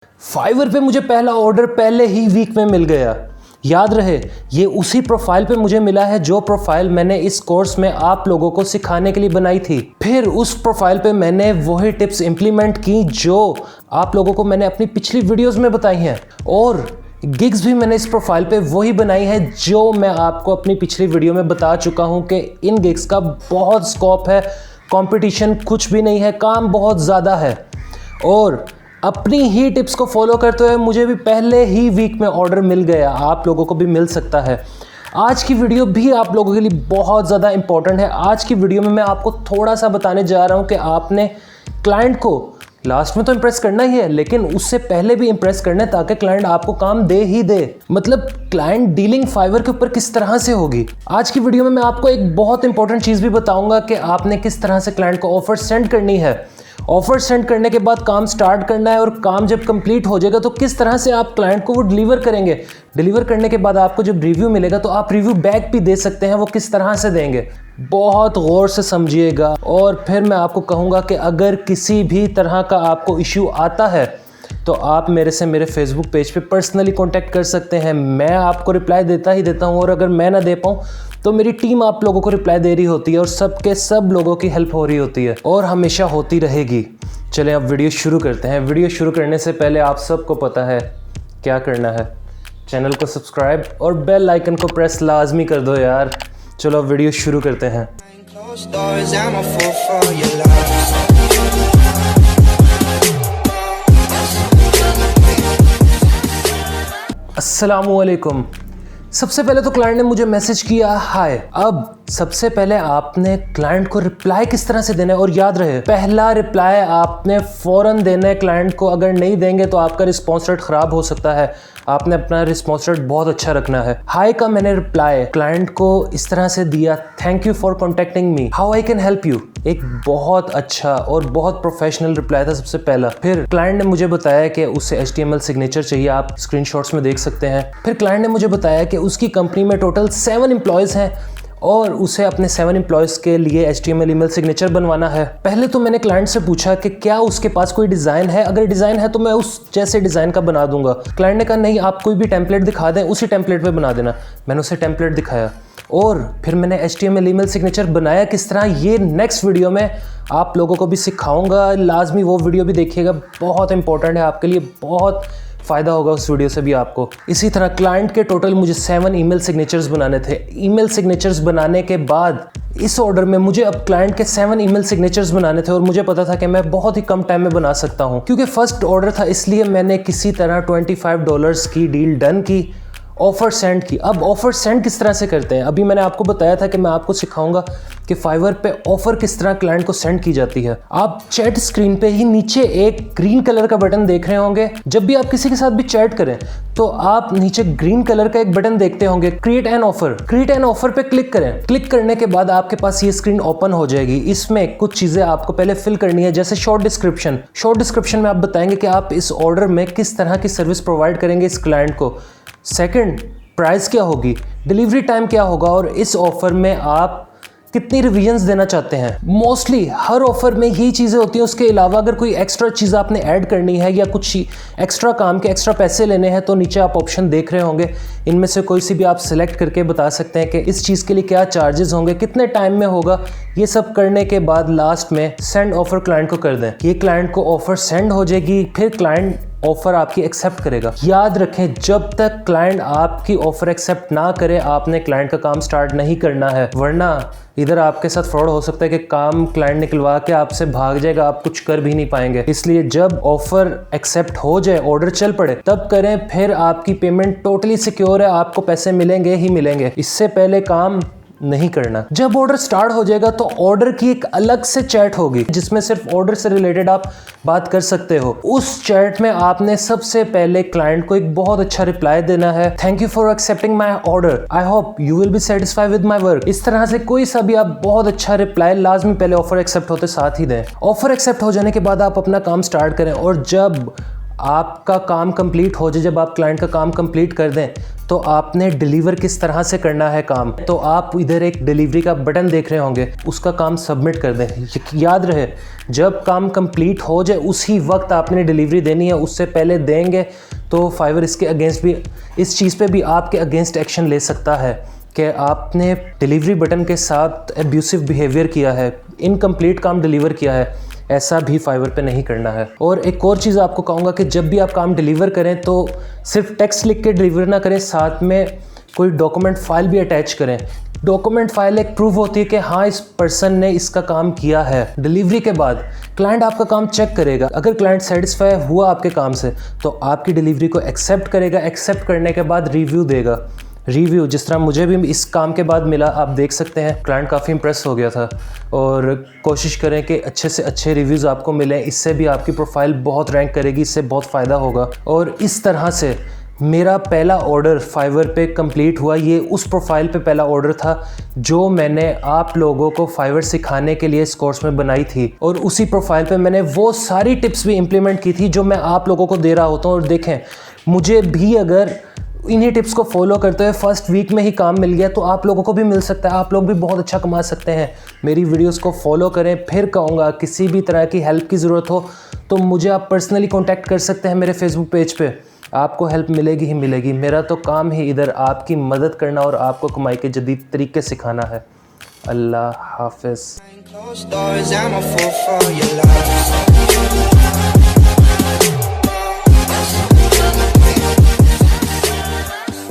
Fibre पे मुझे पहला ऑर्डर पहले ही वीक में मिल गया। याद रहे, ये उसी प्रोफाइल पे मुझे मिला है जो प्रोफाइल मैंने इस कोर्स में आप लोगों को सिखाने के लिए बनाई थी। फिर उस प्रोफाइल पे मैंने वही टिप्स इंप्लीमेंट की जो आप लोगों को मैंने अपनी पिछली वीडियोस में बताई हैं, और गिग्स भी मैंने इस प्रोफाइल पे वही बनाई है जो मैं आपको अपनी पिछली वीडियो में बता चुका हूँ कि इन गिग्स का बहुत स्कोप है, कंपटीशन कुछ भी नहीं है, काम बहुत ज़्यादा है। और अपनी ही टिप्स को फॉलो करते हुए मुझे भी पहले ही वीक में ऑर्डर मिल गया, आप लोगों को भी मिल सकता है। आज की वीडियो भी आप लोगों के लिए बहुत ज़्यादा इंपॉर्टेंट है। आज की वीडियो में मैं आपको थोड़ा सा बताने जा रहा हूँ कि आपने क्लाइंट को लास्ट में तो इंप्रेस करना ही है, लेकिन उससे पहले भी इंप्रेस करना है ताकि क्लाइंट आपको काम दे ही दे। मतलब क्लाइंट डीलिंग फाइवर के ऊपर किस तरह से होगी। आज की वीडियो में मैं आपको एक बहुत इंपॉर्टेंट चीज़ भी बताऊंगा कि आपने किस तरह से क्लाइंट को ऑफर सेंड करनी है। ऑफर सेंड करने के बाद काम स्टार्ट करना है, और काम जब कंप्लीट हो जाएगा तो किस तरह से आप क्लाइंट को वो डिलीवर करेंगे। डिलीवर करने के बाद आपको जब रिव्यू मिलेगा तो आप रिव्यू बैक भी दे सकते हैं, वो किस तरह से देंगे। बहुत गौर से समझिएगा। और फिर मैं आपको कहूँगा कि अगर किसी भी तरह का आपको इश्यू आता है तो आप मेरे से मेरे फेसबुक पेज पे पर्सनली कांटेक्ट कर सकते हैं। मैं आपको रिप्लाई देता ही देता हूँ, और अगर मैं ना दे पाऊँ तो मेरी टीम आप लोगों को रिप्लाई दे रही होती है, और सबके सब लोगों की हेल्प हो रही होती है और हमेशा होती रहेगी। चलें अब वीडियो शुरू करते हैं। वीडियो शुरू करने से पहले आप सबको पता है क्या करना है, चैनल को सब्सक्राइब और बेल आइकन को प्रेस लाजमी कर दो यार। चलो अब वीडियो शुरू करते हैं। अस्सलामुअलैकुम। सबसे पहले तो क्लाइंट ने मुझे मैसेज किया हाय। अब सबसे पहले आपने क्लाइंट को रिप्लाई किस तरह से देना है, और याद रहे पहला रिप्लाई आपने फौरन देना है क्लाइंट को। अगर नहीं देंगे तो आपका रिस्पॉन्स रेट ख़राब हो सकता है। आपने अपना रिस्पॉन्स रेट बहुत अच्छा रखना है। हाय का मैंने रिप्लाई क्लाइंट को इस तरह से दिया, thank you for contacting me, how I can help you. एक बहुत अच्छा और बहुत प्रोफेशनल रिप्लाई था सबसे पहला। फिर क्लाइंट ने मुझे बताया कि उसे HTML सिग्नेचर चाहिए, आप स्क्रीनशॉट्स में देख सकते हैं। फिर क्लाइंट ने मुझे बताया कि उसकी कंपनी में टोटल 7 एम्प्लॉयज़ हैं और उसे अपने 7 एम्प्लॉयज़ के लिए HTML ईमेल सिग्नेचर बनवाना है। पहले तो मैंने क्लाइंट से पूछा कि क्या उसके पास कोई डिज़ाइन है, अगर डिज़ाइन है तो मैं उस जैसे डिज़ाइन का बना दूंगा। क्लाइंट ने कहा नहीं, आप कोई भी टेम्पलेट दिखा दें, उसी टेम्पलेट पे बना देना। मैंने उसे टेम्पलेट दिखाया और फिर मैंने HTML ईमेल सिग्नेचर बनाया किस तरह, ये नेक्स्ट वीडियो में आप लोगों को भी सिखाऊंगा। लाजमी वो वीडियो भी देखिएगा, बहुत इंपॉर्टेंट है आपके लिए, बहुत फ़ायदा होगा उस वीडियो से भी आपको। इसी तरह क्लाइंट के टोटल मुझे 7 ईमेल सिग्नेचर्स बनाने थे। ईमेल सिग्नेचर्स बनाने के बाद इस ऑर्डर में मुझे अब क्लाइंट के 7 ईमेल सिग्नेचर्स बनाने थे, और मुझे पता था कि मैं बहुत ही कम टाइम में बना सकता हूं। क्योंकि फर्स्ट ऑर्डर था इसलिए मैंने किसी तरह $25 की डील डन की, ऑफ़र सेंड की। अब ऑफ़र सेंड किस तरह से करते हैं, अभी मैंने आपको बताया था कि मैं आपको सिखाऊंगा कि फाइवर पे ऑफ़र किस तरह क्लाइंट को सेंड की जाती है। आप चैट स्क्रीन पे ही नीचे एक ग्रीन कलर का बटन देख रहे होंगे। जब भी आप किसी के साथ भी चैट करें तो आप नीचे ग्रीन कलर का एक बटन देखते होंगे, create an offer. Create an offer पे क्लिक करें। क्लिक करने के बाद आपके पास ये स्क्रीन ओपन हो जाएगी। इसमें कुछ चीज़ें आपको पहले फिल करनी है, जैसे शॉर्ट डिस्क्रिप्शन। शॉर्ट डिस्क्रिप्शन में आप बताएंगे कि आप इस ऑर्डर में किस तरह की सर्विस प्रोवाइड करेंगे इस क्लाइंट को। सेकंड, प्राइस क्या होगी, डिलीवरी टाइम क्या होगा, और इस ऑफर में आप कितनी रिवीजन्स देना चाहते हैं। मोस्टली हर ऑफर में यही चीज़ें होती हैं। उसके अलावा अगर कोई एक्स्ट्रा चीज़ आपने ऐड करनी है या कुछ एक्स्ट्रा काम के एक्स्ट्रा पैसे लेने हैं तो नीचे आप ऑप्शन देख रहे होंगे, इनमें से कोई सी भी आप सिलेक्ट करके बता सकते हैं कि इस चीज़ के लिए क्या चार्जेस होंगे, कितने टाइम में होगा। ये सब करने के बाद लास्ट में सेंड ऑफर क्लाइंट को कर दें। ये क्लाइंट को ऑफर सेंड हो जाएगी, फिर क्लाइंट ऑफर आपकी एक्सेप्ट करेगा। याद रखें, जब तक क्लाइंट आपकी ऑफर एक्सेप्ट ना करे आपने क्लाइंट का काम स्टार्ट नहीं करना है, वरना इधर आपके साथ फ्रॉड हो सकता है कि काम क्लाइंट निकलवा के आपसे भाग जाएगा, आप कुछ कर भी नहीं पाएंगे। इसलिए जब ऑफर एक्सेप्ट हो जाए, ऑर्डर चल पड़े, तब करें। फिर आपकी पेमेंट टोटली सिक्योर है, आपको पैसे मिलेंगे ही मिलेंगे। इससे पहले काम नहीं करना। जब ऑर्डर स्टार्ट हो जाएगा तो ऑर्डर की एक अलग से चैट होगी जिसमें सिर्फ ऑर्डर से रिलेटेड आप बात कर सकते हो। उस चैट में आपने सबसे पहले क्लाइंट को एक बहुत अच्छा रिप्लाई देना है, thank you for accepting my order, I hope you will be satisfied with my work. इस तरह से कोई सा भी आप बहुत अच्छा रिप्लाई लाजमी पहले ऑफर एक्सेप्ट होते साथ ही दें। ऑफर एक्सेप्ट हो जाने के बाद आप अपना काम स्टार्ट करें, और जब आपका काम कंप्लीट हो जाए, जब आप क्लाइंट का काम कंप्लीट कर दें तो आपने डिलीवर किस तरह से करना है काम। तो आप इधर एक डिलीवरी का बटन देख रहे होंगे, उसका काम सबमिट कर दें। याद रहे, जब काम कंप्लीट हो जाए उसी वक्त आपने डिलीवरी देनी है, उससे पहले देंगे तो फाइवर इसके अगेंस्ट भी, इस चीज़ पे भी आपके अगेंस्ट एक्शन ले सकता है कि आपने डिलीवरी बटन के साथ एब्यूसिव बिहेवियर किया है, इनकम्प्लीट काम डिलीवर किया है। ऐसा भी फाइवर पे नहीं करना है। और एक और चीज़ आपको कहूँगा कि जब भी आप काम डिलीवर करें तो सिर्फ टेक्स्ट लिख के डिलीवर ना करें, साथ में कोई डॉक्यूमेंट फाइल भी अटैच करें। डॉक्यूमेंट फाइल एक प्रूफ होती है कि हाँ, इस पर्सन ने इसका काम किया है। डिलीवरी के बाद क्लाइंट आपका काम चेक करेगा, अगर क्लाइंट सेटिस्फाई हुआ आपके काम से तो आपकी डिलीवरी को एक्सेप्ट करेगा। एक्सेप्ट करने के बाद रिव्यू देगा। रिव्यू जिस तरह मुझे भी इस काम के बाद मिला, आप देख सकते हैं क्लाइंट काफ़ी इंप्रेस हो गया था। और कोशिश करें कि अच्छे से अच्छे रिव्यूज़ आपको मिलें, इससे भी आपकी प्रोफाइल बहुत रैंक करेगी, इससे बहुत फ़ायदा होगा। और इस तरह से मेरा पहला ऑर्डर फाइवर पे कंप्लीट हुआ। ये उस प्रोफाइल पे पहला ऑर्डर था जो मैंने आप लोगों को फाइवर सिखाने के लिए इस कोर्स में बनाई थी। और उसी प्रोफाइल पे मैंने वो सारी टिप्स भी इम्प्लीमेंट की थी जो मैं आप लोगों को दे रहा होता हूँ। और देखें, मुझे भी अगर इन्हीं टिप्स को फॉलो करते हुए फर्स्ट वीक में ही काम मिल गया तो आप लोगों को भी मिल सकता है, आप लोग भी बहुत अच्छा कमा सकते हैं। मेरी वीडियोस को फॉलो करें। फिर कहूँगा, किसी भी तरह की हेल्प की ज़रूरत हो तो मुझे आप पर्सनली कांटेक्ट कर सकते हैं मेरे फेसबुक पेज पे। आपको हेल्प मिलेगी ही मिलेगी। मेरा तो काम ही इधर आपकी मदद करना और आपको कमाई के जदीद तरीके सिखाना है। अल्लाह हाफिज़।